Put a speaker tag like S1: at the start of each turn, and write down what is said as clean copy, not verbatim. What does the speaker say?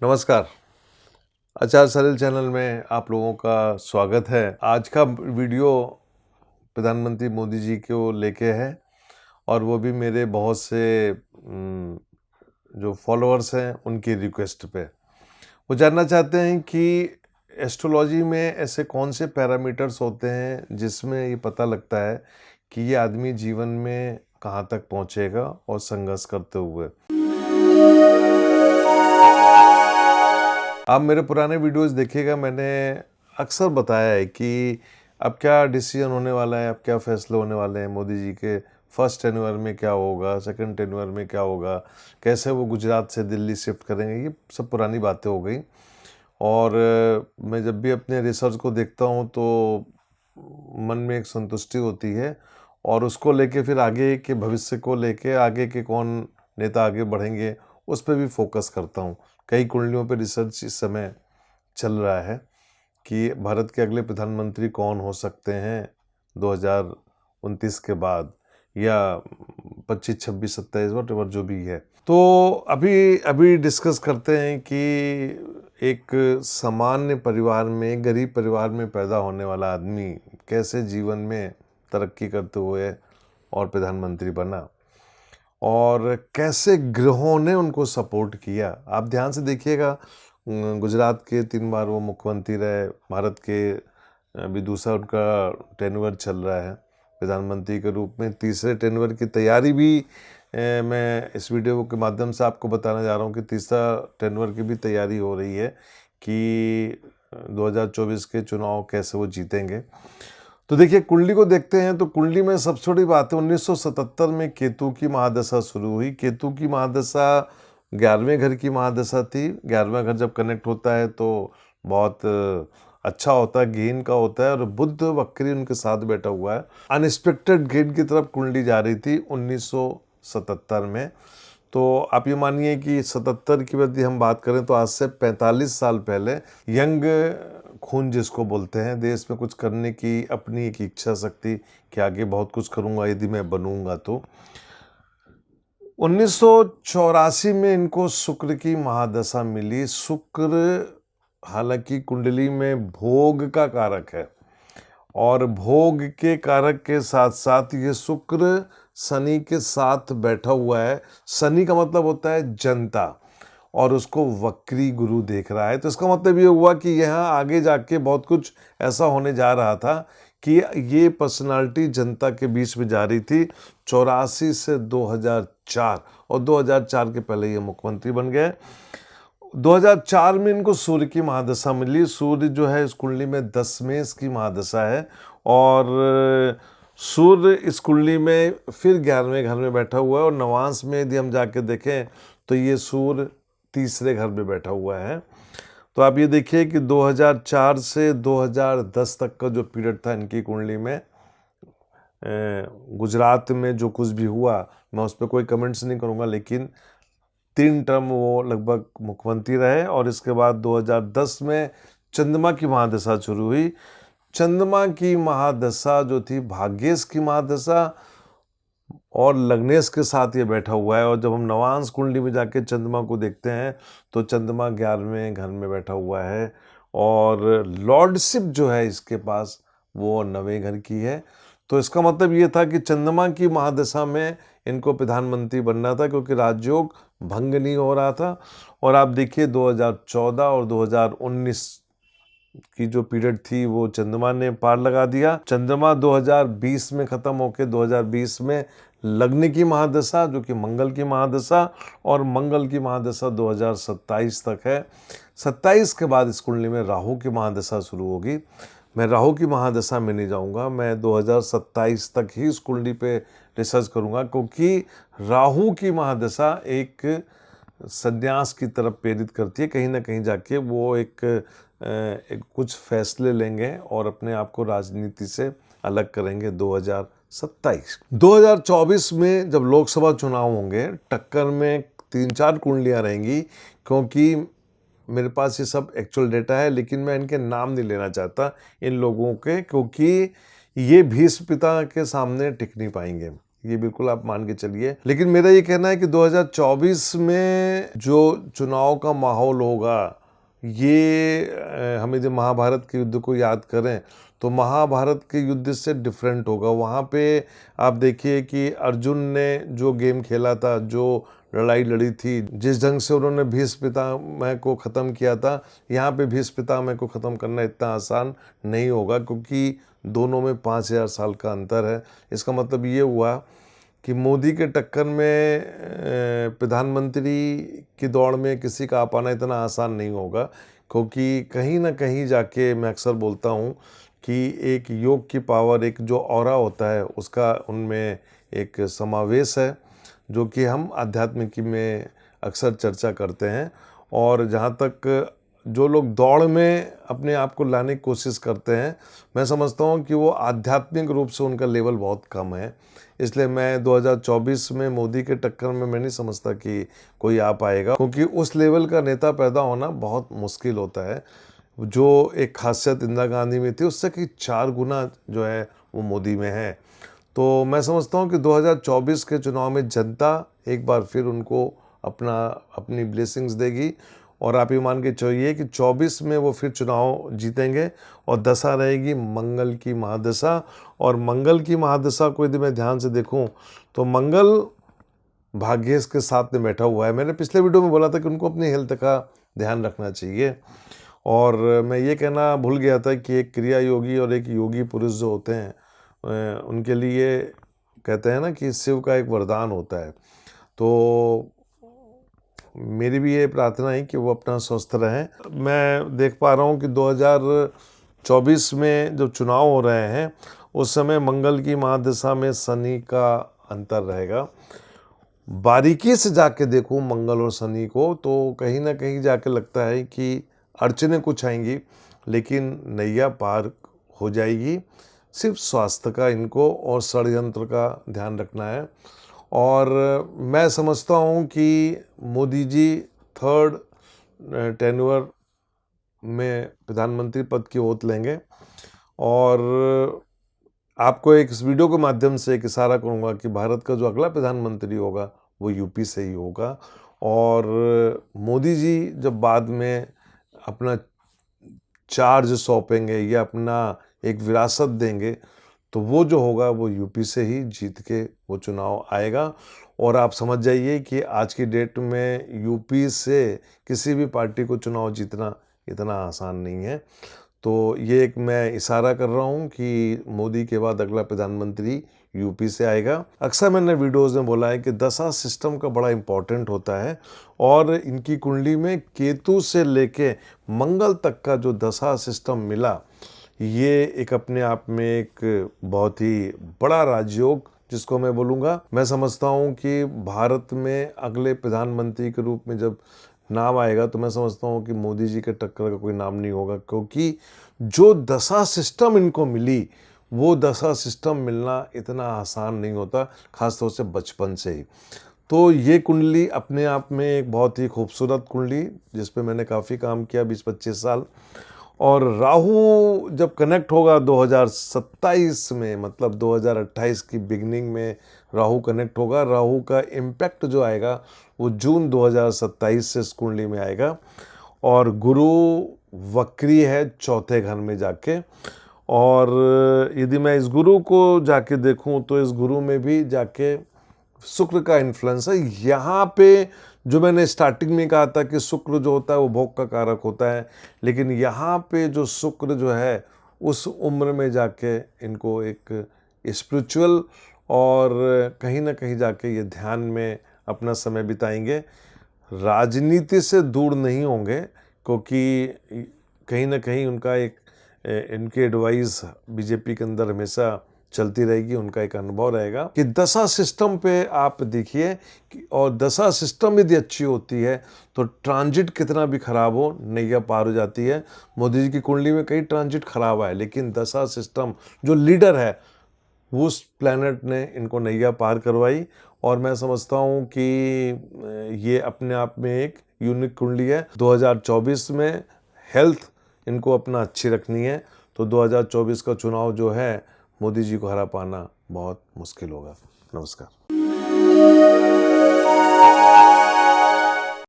S1: नमस्कार। आचार सरल चैनल में आप लोगों का स्वागत है। आज का वीडियो प्रधानमंत्री मोदी जी को लेके है और वो भी मेरे बहुत से जो फॉलोअर्स हैं उनकी रिक्वेस्ट पे। वो जानना चाहते हैं कि एस्ट्रोलॉजी में ऐसे कौन से पैरामीटर्स होते हैं जिसमें ये पता लगता है कि ये आदमी जीवन में कहाँ तक पहुँचेगा और संघर्ष करते हुए। आप मेरे पुराने वीडियोस देखिएगा, मैंने अक्सर बताया है कि अब क्या डिसीजन होने वाला है, अब क्या फैसले होने वाले हैं मोदी जी के। फर्स्ट टेन्योर में क्या होगा, सेकंड टेन्योर में क्या होगा, कैसे वो गुजरात से दिल्ली शिफ्ट करेंगे, ये सब पुरानी बातें हो गई। और मैं जब भी अपने रिसर्च को देखता हूँ तो मन में एक संतुष्टि होती है और उसको लेके फिर आगे के भविष्य को लेके आगे के कौन नेता आगे बढ़ेंगे उस पर भी फोकस करता हूँ। कई कुंडलियों पर रिसर्च इस समय चल रहा है कि भारत के अगले प्रधानमंत्री कौन हो सकते हैं 2029 के बाद, या 25, 26, 27 वट जो भी है। तो अभी डिस्कस करते हैं कि एक सामान्य परिवार में, गरीब परिवार में पैदा होने वाला आदमी कैसे जीवन में तरक्की करते हुए और प्रधानमंत्री बना और कैसे ग्रहों ने उनको सपोर्ट किया। आप ध्यान से देखिएगा, गुजरात के 3 बार वो मुख्यमंत्री रहे, भारत के अभी दूसरा उनका टेन्योर चल रहा है प्रधानमंत्री के रूप में। तीसरे टेन्योर की तैयारी भी मैं इस वीडियो के माध्यम से आपको बताने जा रहा हूँ कि तीसरा टेन्योर की भी तैयारी हो रही है कि 2024 के चुनाव कैसे वो जीतेंगे। तो देखिए, कुंडली को देखते हैं तो कुंडली में सबसे बड़ी बात है 1977 में केतु की महादशा शुरू हुई। केतु की महादशा 11वें घर की महादशा थी। 11वां घर जब कनेक्ट होता है तो बहुत अच्छा होता है, गेन का होता है, और बुध वक्री उनके साथ बैठा हुआ है। अनएक्सपेक्टेड गेन की तरफ कुंडली जा रही थी 1977 में। तो आप ये मानिए कि 77 की यदि हम बात करें तो आज से 45 साल पहले यंग खून जिसको बोलते हैं, देश में कुछ करने की अपनी एक इच्छा शक्ति कि आगे बहुत कुछ करूंगा यदि मैं बनूंगा तो 1984 में इनको शुक्र की महादशा मिली। शुक्र हालांकि कुंडली में भोग का कारक है और भोग के कारक के साथ साथ ये शुक्र शनि के साथ बैठा हुआ है। शनि का मतलब होता है जनता और उसको वक्री गुरु देख रहा है। तो इसका मतलब ये हुआ कि यहाँ आगे जाके बहुत कुछ ऐसा होने जा रहा था कि ये पर्सनालिटी जनता के बीच में जा रही थी। 84 से 2004 और 2004 के पहले ये मुख्यमंत्री बन गए। 2004 में इनको सूर्य की महादशा मिली। सूर्य जो है इस कुंडली में 10 मेष की महादशा है और सूर्य इस कुंडली में फिर 11वें घर में बैठा हुआ है और नवांश में यदि हम जाके देखें तो ये सूर्य तीसरे घर में बैठा हुआ है। तो आप ये देखिए कि 2004 से 2010 तक का जो पीरियड था इनकी कुंडली में, गुजरात में जो कुछ भी हुआ मैं उस पर कोई कमेंट्स नहीं करूँगा, लेकिन 3 टर्म वो लगभग मुख्यमंत्री रहे। और इसके बाद 2010 में चंद्रमा की महादशा शुरू हुई। चंद्रमा की महादशा जो थी भाग्येश की महादशा और लग्नेश के साथ ये बैठा हुआ है। और जब हम नवांश कुंडली में जाके चंद्रमा को देखते हैं तो चंद्रमा 11वें घर में बैठा हुआ है और लॉर्डशिप जो है इसके पास वो 9वें घर की है। तो इसका मतलब ये था कि चंद्रमा की महादशा में इनको प्रधानमंत्री बनना था क्योंकि राजयोग भंग नहीं हो रहा था। और आप देखिए 2014 और 2019 की जो पीरियड थी वो चंद्रमा ने पार लगा दिया। चंद्रमा 2020 में खत्म होकर 2020 में लग्न की महादशा जो कि मंगल की महादशा, और मंगल की महादशा 2027 तक है। 27 के बाद इस कुंडली में राहु की महादशा शुरू होगी। मैं राहु की महादशा में नहीं जाऊंगा, मैं 2027 तक ही इस कुंडली पे रिसर्च करूंगा क्योंकि राहु की महादशा एक संन्यास की तरफ प्रेरित करती है। कहीं ना कहीं जाके वो एक कुछ फैसले लेंगे और अपने आप को राजनीति से अलग करेंगे। 2024 में जब लोकसभा चुनाव होंगे, टक्कर में 3-4 कुंडलियां रहेंगी क्योंकि मेरे पास ये सब एक्चुअल डेटा है, लेकिन मैं इनके नाम नहीं लेना चाहता इन लोगों के, क्योंकि ये भीष्म पिता के सामने टिक नहीं पाएंगे। ये बिल्कुल आप मान के चलिए। लेकिन मेरा ये कहना है कि 2024 में जो चुनाव का माहौल होगा, ये हम यदि महाभारत के युद्ध को याद करें तो महाभारत के युद्ध से डिफरेंट होगा। वहाँ पे आप देखिए कि अर्जुन ने जो गेम खेला था, जो लड़ाई लड़ी थी, जिस ढंग से उन्होंने भीष्म पितामह को ख़त्म किया था, यहाँ पे भीष्म पितामह को ख़त्म करना इतना आसान नहीं होगा, क्योंकि दोनों में 5000 साल का अंतर है। इसका मतलब ये हुआ कि मोदी के टक्कर में प्रधानमंत्री की दौड़ में किसी का आ पाना इतना आसान नहीं होगा, क्योंकि कहीं ना कहीं जाके मैं अक्सर बोलता हूँ कि एक योग की पावर, एक जो ऑरा होता है उसका उनमें एक समावेश है, जो कि हम आध्यात्मिक में अक्सर चर्चा करते हैं। और जहाँ तक जो लोग दौड़ में अपने आप को लाने की कोशिश करते हैं, मैं समझता हूँ कि वो आध्यात्मिक रूप से उनका लेवल बहुत कम है। इसलिए मैं 2024 में मोदी के टक्कर में मैं नहीं समझता कि कोई आ पाएगा, क्योंकि उस लेवल का नेता पैदा होना बहुत मुश्किल होता है। जो एक खासियत इंदिरा गांधी में थी, उससे कि 4 गुना जो है वो मोदी में है। तो मैं समझता हूँ कि 2024 के चुनाव में जनता एक बार फिर उनको अपनी ब्लेसिंग्स देगी, और आप ये मान के चलिए कि 24 में वो फिर चुनाव जीतेंगे, और दशा रहेगी मंगल की महादशा। और मंगल की महादशा को यदि मैं ध्यान से देखूं तो मंगल भाग्येश के साथ में बैठा हुआ है। मैंने पिछले वीडियो में बोला था कि उनको अपनी हेल्थ का ध्यान रखना चाहिए, और मैं ये कहना भूल गया था कि एक क्रिया योगी और एक योगी पुरुष जो होते हैं, उनके लिए कहते हैं ना कि शिव का एक वरदान होता है। तो मेरी भी ये प्रार्थना है कि वो अपना स्वस्थ रहें। मैं देख पा रहा हूँ कि 2024 में जो चुनाव हो रहे हैं उस समय मंगल की महादशा में शनि का अंतर रहेगा। बारीकी से जाके देखूँ मंगल और शनि को, तो कहीं ना कहीं जाके लगता है कि अड़चनें कुछ आएंगी, लेकिन नैया पार हो जाएगी। सिर्फ स्वास्थ्य का इनको और षड्यंत्र का ध्यान रखना है। और मैं समझता हूँ कि मोदी जी 3rd टेन्योर में प्रधानमंत्री पद की ओथ लेंगे। और आपको एक इस वीडियो के माध्यम से एक इशारा करूँगा कि भारत का जो अगला प्रधानमंत्री होगा वो यूपी से ही होगा। और मोदी जी जब बाद में अपना चार्ज सौंपेंगे या अपना एक विरासत देंगे, तो वो जो होगा वो यूपी से ही जीत के वो चुनाव आएगा। और आप समझ जाइए कि आज की डेट में यूपी से किसी भी पार्टी को चुनाव जीतना इतना आसान नहीं है। तो ये एक मैं इशारा कर रहा हूँ कि मोदी के बाद अगला प्रधानमंत्री यूपी से आएगा। अक्सर मैंने वीडियोस में बोला है कि दशा सिस्टम का बड़ा इम्पोर्टेंट होता है, और इनकी कुंडली में केतु से लेके मंगल तक का जो दशा सिस्टम मिला, ये एक अपने आप में एक बहुत ही बड़ा राजयोग जिसको मैं बोलूँगा। मैं समझता हूँ कि भारत में अगले प्रधानमंत्री के रूप में जब नाम आएगा तो मैं समझता हूँ कि मोदी जी के टक्कर का कोई नाम नहीं होगा, क्योंकि जो दशा सिस्टम इनको मिली वो दशा सिस्टम मिलना इतना आसान नहीं होता, खासतौर से बचपन से ही। तो ये कुंडली अपने आप में एक बहुत ही खूबसूरत कुंडली, जिस पे मैंने काफ़ी काम किया 20-25 साल। और राहु जब कनेक्ट होगा 2027 में, मतलब 2028 की बिगनिंग में राहु कनेक्ट होगा, राहु का इम्पैक्ट जो आएगा वो जून 2027 से इस कुंडली में आएगा। और गुरु वक्री है 4थे घर में जाके। और यदि मैं इस गुरु को जाके देखूं तो इस गुरु में भी जाके शुक्र का इन्फ्लुएंस है। यहाँ पे जो मैंने स्टार्टिंग में कहा था कि शुक्र जो होता है वो भोग का कारक होता है, लेकिन यहाँ पे जो शुक्र जो है उस उम्र में जाके इनको एक स्पिरिचुअल और कहीं ना कहीं जाके ये ध्यान में अपना समय बिताएंगे। राजनीति से दूर नहीं होंगे, क्योंकि कहीं ना कहीं उनका एक इनकी एडवाइस बीजेपी के अंदर हमेशा चलती रहेगी, उनका एक अनुभव रहेगा कि दशा सिस्टम पे आप देखिए और दशा सिस्टम यदि अच्छी होती है तो ट्रांजिट कितना भी खराब हो नैया पार हो जाती है। मोदी जी की कुंडली में कई ट्रांजिट खराब आए, लेकिन दशा सिस्टम जो लीडर है उस प्लैनेट ने इनको नैया पार करवाई। और मैं समझता हूँ कि ये अपने आप में एक यूनिक कुंडली है। 2024 में हेल्थ इनको अपना अच्छी रखनी है, तो 2024 का चुनाव जो है मोदी जी को हरा पाना बहुत मुश्किल होगा। नमस्कार।